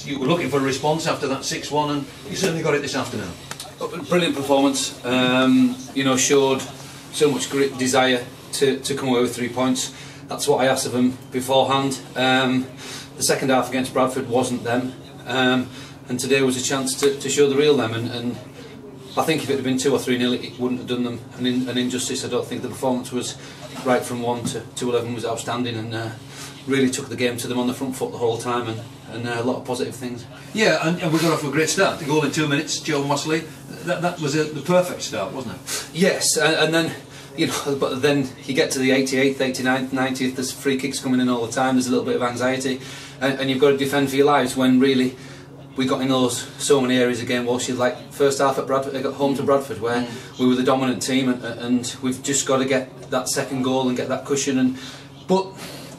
you were looking for a response after that 6-1, and you certainly got it this afternoon. Brilliant performance. You know, showed so much grit, desire to come away with 3 points. That's what I asked of them beforehand. The second half against Bradford wasn't them, and today was a chance to show the real them. And I think if it had been 2 or 3-0, it wouldn't have done them an injustice. I don't think the performance was right from 1 to 11 was outstanding, and really took the game to them on the front foot the whole time, and a lot of positive things. Yeah, and we got off a great start. The goal in 2 minutes, Joe Mossley. That was the perfect start, wasn't it? Yes, and then, you know, but then you get to the 88th, 89th, 90th. There's free kicks coming in all the time. There's a little bit of anxiety, and you've got to defend for your lives. When really we got in so many areas again. Walsh, like first half at Bradford, got home to Bradford, where we were the dominant team, and we've just got to get that second goal and get that cushion. But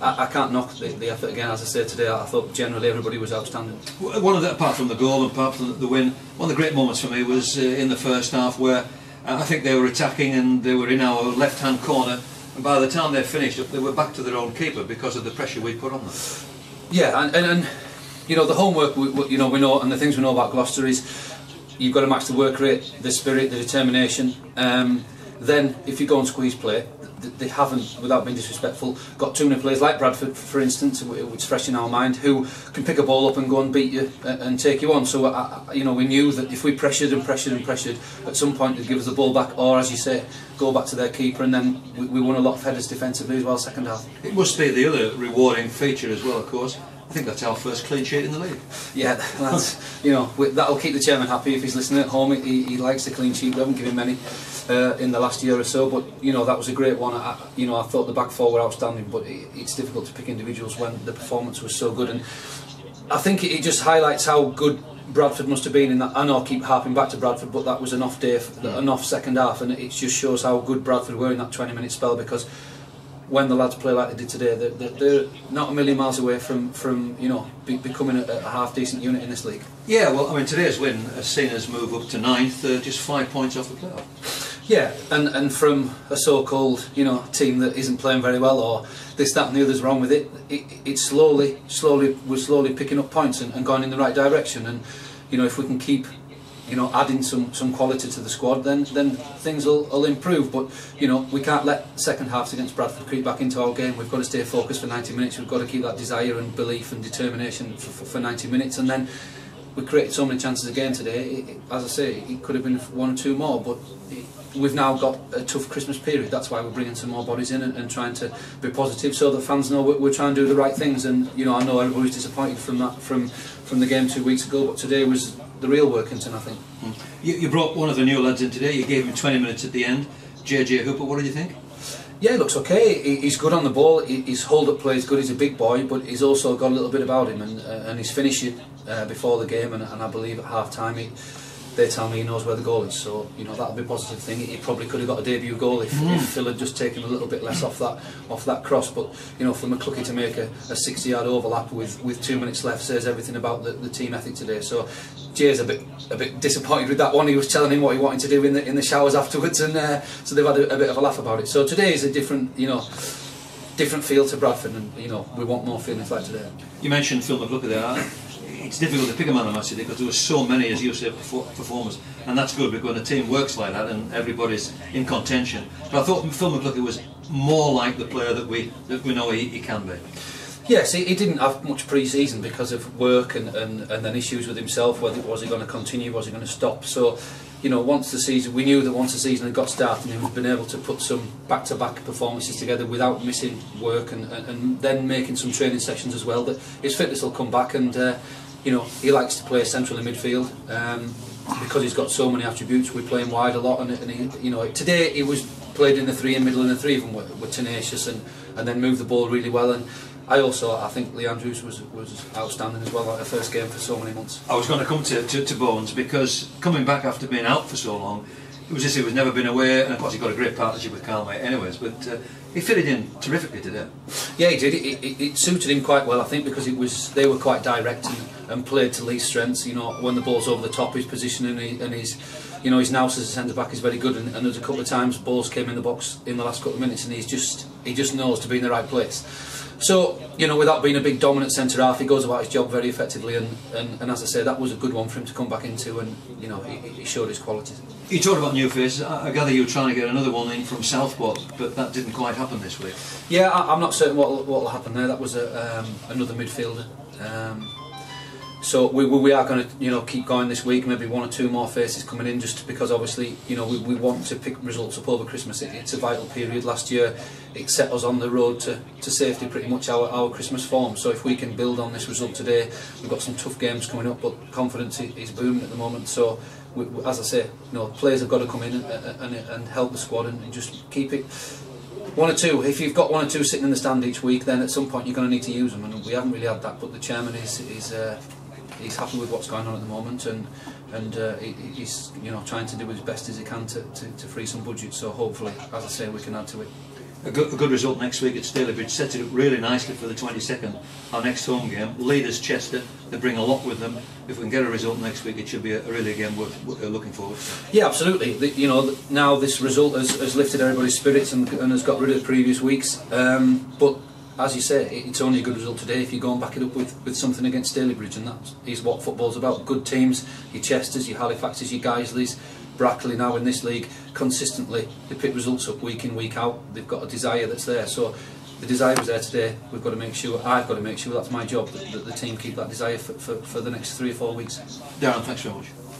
I can't knock the effort again. As I said today, I thought generally everybody was outstanding. One of the, apart from the goal and apart from the win, one of the great moments for me was in the first half, where I think they were attacking and they were in our left-hand corner, and by the time they finished up, they were back to their own keeper because of the pressure we put on them. Yeah, and you know, the homework we know, and the things we know about Gloucester is you've got to match the work rate, the spirit, the determination. Then, if you go and squeeze play, they haven't, without being disrespectful, got too many players like Bradford, for instance, which is fresh in our mind, who can pick a ball up and go and beat you and take you on. So, you know, we knew that if we pressured and pressured and pressured, at some point they'd give us the ball back, or, as you say, go back to their keeper, and then we won a lot of headers defensively as well, second half. It must be the other rewarding feature as well, of course. I think that's our first clean sheet in the league. Yeah, that's, you know, that'll keep the chairman happy if he's listening at home. He likes the clean sheet. We haven't given many in the last year or so, but you know, that was a great one. I thought the back four were outstanding, but it's difficult to pick individuals when the performance was so good. And I think it just highlights how good Bradford must have been in that. I know I keep harping back to Bradford, but that was an off day, an off second half, and it just shows how good Bradford were in that 20-minute spell, because when the lads play like they did today, they're not a million miles away from you know, becoming a half decent unit in this league. Yeah, well, I mean, today's win has seen us move up to 9th, just 5 points off the playoff. Yeah, and from a so-called, you know, team that isn't playing very well, or this, that, and the other's wrong with it. It's we're slowly picking up points and going in the right direction. And you know, if we can keep, you know, adding some quality to the squad, then things will improve. But you know, we can't let second halves against Bradford creep back into our game. We've got to stay focused for 90 minutes. We've got to keep that desire and belief and determination for 90 minutes. And then we created so many chances again today. As I say, it could have been 1 or 2 more, but we've now got a tough Christmas period. That's why we're bringing some more bodies in and trying to be positive, so that fans know we're trying to do the right things. And you know, I know everybody's disappointed from that from the game 2 weeks ago, but today was the real Workington, I think. You brought one of the new lads in today. You gave him 20 minutes at the end. JJ Hooper, what did you think? Yeah, he looks okay. He's good on the ball. His hold-up play is good. He's a big boy, but he's also got a little bit about him, and he's finishing before the game, and I believe at half-time they tell me he knows where the goal is, so you know, that'll be a positive thing. He probably could have got a debut goal if Phil had just taken a little bit less off that cross. But you know, for McClucky to make a 60-yard overlap with 2 minutes left says everything about the team ethic today. So Jay's a bit disappointed with that one. He was telling him what he wanted to do in the showers afterwards, and so they've had a bit of a laugh about it. So today is a different feel to Bradford, and you know, we want more feelings like today. You mentioned Phil McClucky there. It's difficult to pick a man of match today because there were so many, as you say, performers, and that's good because when a team works like that and everybody's in contention. But I thought Phil McClucky was more like the player that we know he can be. Yes, he didn't have much pre-season because of work and then issues with himself. Whether was he going to continue, was he going to stop? So, you know, we knew that once the season had got started, he was been able to put some back-to-back performances together without missing work, and then making some training sessions as well. That his fitness will come back, and you know, he likes to play central in midfield because he's got so many attributes. We play him wide a lot, and he, you know, today he was played in the 3 and middle, and the 3 of them were tenacious and then moved the ball really well. And I think Lee Andrews was outstanding as well, like the first game for so many months. I was going to come to Bones, because coming back after being out for so long, it was just he was never been away, and of course he got a great partnership with Carlmate anyways, but he fitted in terrifically today. Yeah, he did. It suited him quite well, I think, because they were quite direct and played to Lee's strengths. You know, when the ball's over the top, his positioning and his, you know, his nous as a centre back is very good, and there's a couple of times balls came in the box in the last couple of minutes, and he just knows to be in the right place. So, you know, without being a big dominant centre half, he goes about his job very effectively, and as I say, that was a good one for him to come back into, and you know, he showed his qualities. You talked about new faces. I gather you were trying to get another one in from Southport, but that didn't quite happen this week. Yeah, I'm not certain what will happen there. That was another midfielder. So we are going to, you know, keep going this week. Maybe one or two more faces coming in, just because obviously, you know, we want to pick results up over Christmas. It's a vital period. Last year it set us on the road to safety, pretty much our Christmas form. So if we can build on this result today, we've got some tough games coming up, but confidence is booming at the moment. So as I say, you know, players have got to come in and help the squad and just keep it. One or two. If you've got one or two sitting in the stand each week, then at some point you're going to need to use them, and we haven't really had that. But the chairman he's happy with what's going on at the moment, and he's, you know, trying to do his best as he can to free some budget. So hopefully, as I say, we can add to it. A good result next week at Stalybridge sets it up really nicely for the 22nd, our next home game. Leaders Chester, they bring a lot with them. If we can get a result next week, it should be a really game worth looking forward to. Yeah, absolutely. You know, now this result has lifted everybody's spirits and has got rid of the previous weeks. But as you say, it's only a good result today if you go and back it up with something against Stalybridge, and that is what football's about. Good teams, your Chesters, your Halifaxes, your Guisleys, Brackley now in this league, consistently they pick results up week in, week out. They've got a desire that's there. So the desire was there today. We've got to make sure, I've got to make sure, that's my job, that the team keep that desire for the next 3 or 4 weeks. Darren, thanks very much.